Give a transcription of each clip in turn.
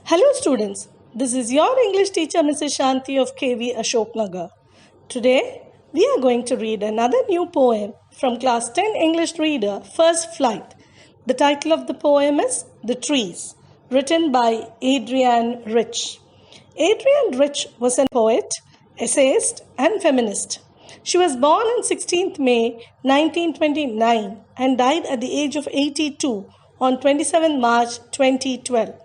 Hello students, this is your English teacher Mrs. Shanti of KV Ashoknagar. Today we are going to read another new poem from class 10 English reader First Flight. The title of the poem is The Trees, written by Adrienne Rich. Adrienne Rich was a poet, essayist and feminist. She was born on 16th May 1929 and died at the age of 82 on 27 March 2012.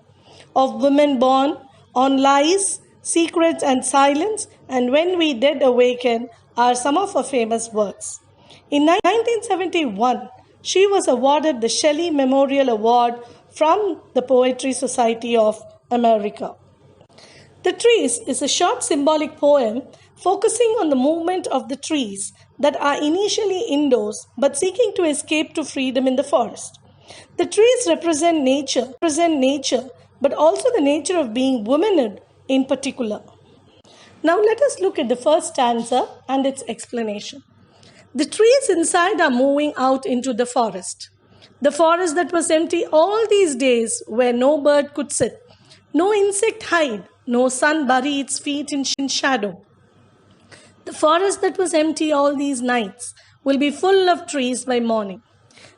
Of women born on lies, secrets and silence, and when we dead awaken are some of her famous works. In 1971, she was awarded the Shelley Memorial Award from the Poetry Society of America. The Trees is a short symbolic poem focusing on the movement of the trees that are initially indoors but seeking to escape to freedom in the forest. The trees represent nature, but also the nature of being womanhood in particular. Now let us look at the first stanza and its explanation. The trees inside are moving out into the forest. The forest that was empty all these days where no bird could sit, no insect hide, no sun bury its feet in shadow. The forest that was empty all these nights will be full of trees by morning.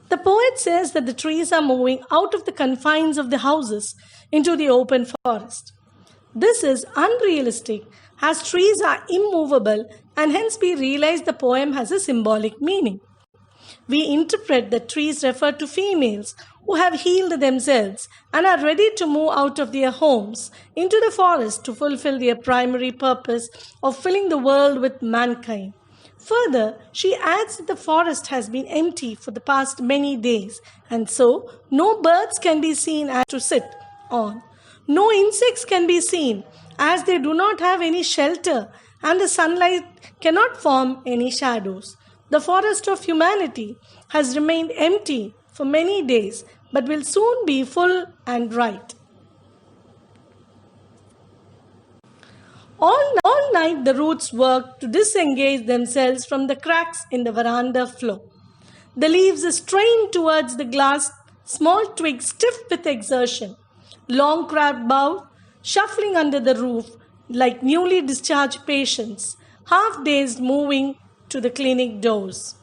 The poet says that the trees are moving out of the confines of the houses into the open forest. This is unrealistic as trees are immovable and hence we realize the poem has a symbolic meaning. We interpret that trees refer to females who have healed themselves and are ready to move out of their homes into the forest to fulfill their primary purpose of filling the world with mankind. Further, she adds that the forest has been empty for the past many days and so no birds can be seen to sit on. No insects can be seen as they do not have any shelter and the sunlight cannot form any shadows. The forest of humanity has remained empty for many days but will soon be full and bright. All night the roots work to disengage themselves from the cracks in the veranda floor. The leaves strain towards the glass, small twigs stiff with exertion, long crabbed boughs shuffling under the roof like newly discharged patients, half-dazed moving to the clinic doors.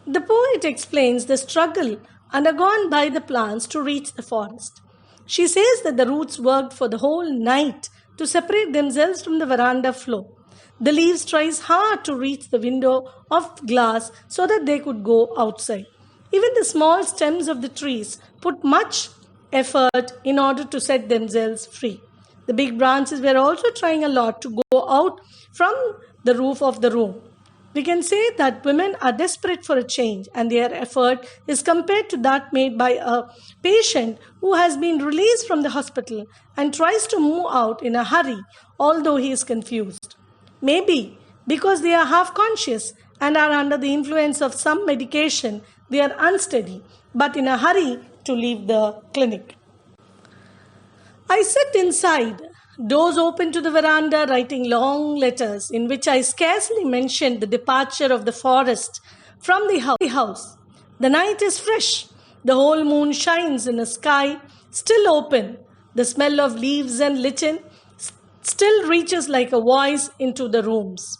The poet explains the struggle undergone by the plants to reach the forest. She says that the roots worked for the whole night to separate themselves from the veranda floor. The leaves tried hard to reach the window of glass so that they could go outside. Even the small stems of the trees put much effort in order to set themselves free. The big branches were also trying a lot to go out from the roof of the room. We can say that women are desperate for a change and their effort is compared to that made by a patient who has been released from the hospital and tries to move out in a hurry although he is confused. Maybe because they are half conscious and are under the influence of some medication, they are unsteady but in a hurry to leave the clinic. I sit inside, doors open to the veranda, writing long letters in which I scarcely mentioned the departure of the forest from the house. The night is fresh. The whole moon shines in a sky still open. The smell of leaves and lichen still reaches like a voice into the rooms.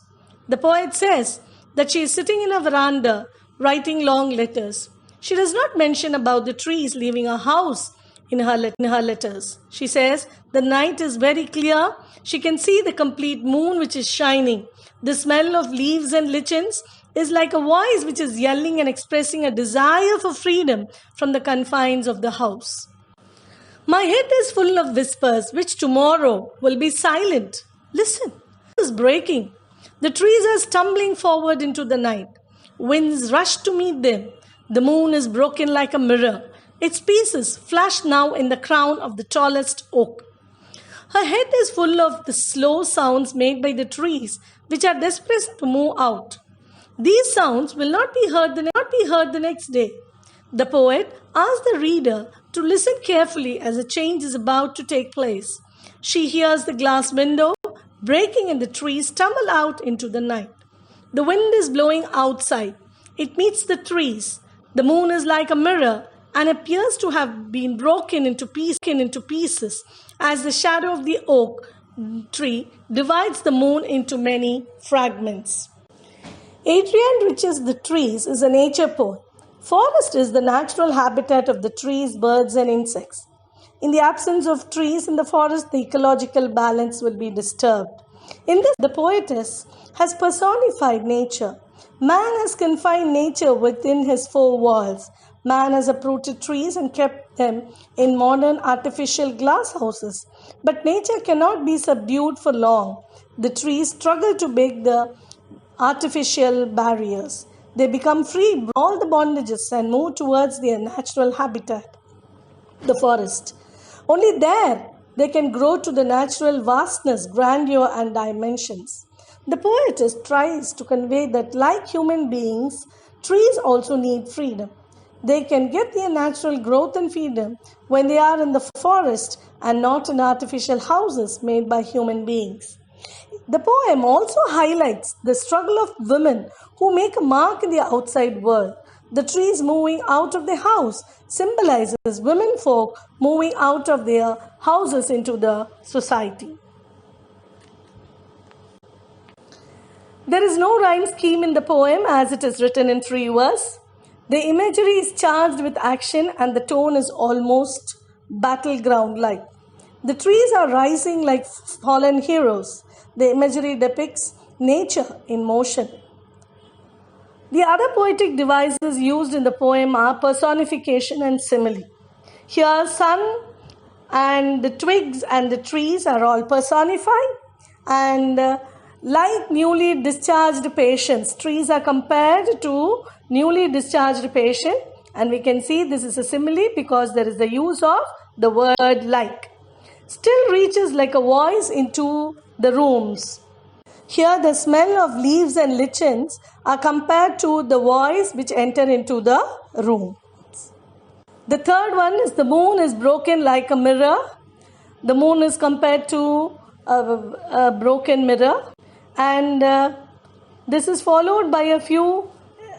The poet says that she is sitting in a veranda writing long letters. She does not mention about the trees leaving her house in her letters. She says the night is very clear. She can see the complete moon which is shining. The smell of leaves and lichens is like a voice which is yelling and expressing a desire for freedom from the confines of the house. My head is full of whispers which tomorrow will be silent. Listen, it is breaking. The trees are stumbling forward into the night. Winds rush to meet them. The moon is broken like a mirror. Its pieces flash now in the crown of the tallest oak. Her head is full of the slow sounds made by the trees which are desperate to move out. These sounds will not be heard the next day. The poet asks the reader to listen carefully as a change is about to take place. She hears the glass window breaking and the trees tumble out into the night. The wind is blowing outside. It meets the trees. The moon is like a mirror. and appears to have been broken into pieces as the shadow of the oak tree divides the moon into many fragments. Adrian Rich's The Trees is a nature poem. Forest is the natural habitat of the trees, birds, and insects. In the absence of trees in the forest, the ecological balance will be disturbed. In this, the poetess has personified nature. Man has confined nature within his four walls. Man has uprooted trees and kept them in modern artificial glass houses. But nature cannot be subdued for long. The trees struggle to break the artificial barriers. They become free from all the bondages and move towards their natural habitat, the forest. Only there they can grow to the natural vastness, grandeur, and dimensions. The poetess tries to convey that, like human beings, trees also need freedom. They can get their natural growth and freedom when they are in the forest and not in artificial houses made by human beings. The poem also highlights the struggle of women who make a mark in the outside world. The trees moving out of the house symbolizes women folk moving out of their houses into the society. There is no rhyme scheme in the poem as it is written in 3 verses. The imagery is charged with action and the tone is almost battleground-like. The trees are rising like fallen heroes. The imagery depicts nature in motion. The other poetic devices used in the poem are personification and simile. Here, sun and the twigs and the trees are all personified, and like newly discharged patients, trees are compared to newly discharged patient, and we can see this is a simile because there is the use of the word like. Still reaches like a voice into the rooms. Here the smell of leaves and lichens are compared to the voice which enter into the room. The third one is the moon is broken like a mirror. The moon is compared to a broken mirror, and this is followed by a few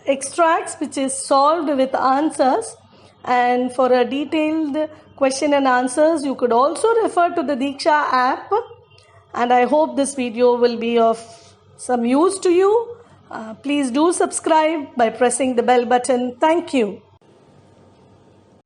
extracts which is solved with answers, and for a detailed question and answers you could also refer to the Diksha app, and I hope this video will be of some use to you. Please do subscribe by pressing the bell button. Thank you.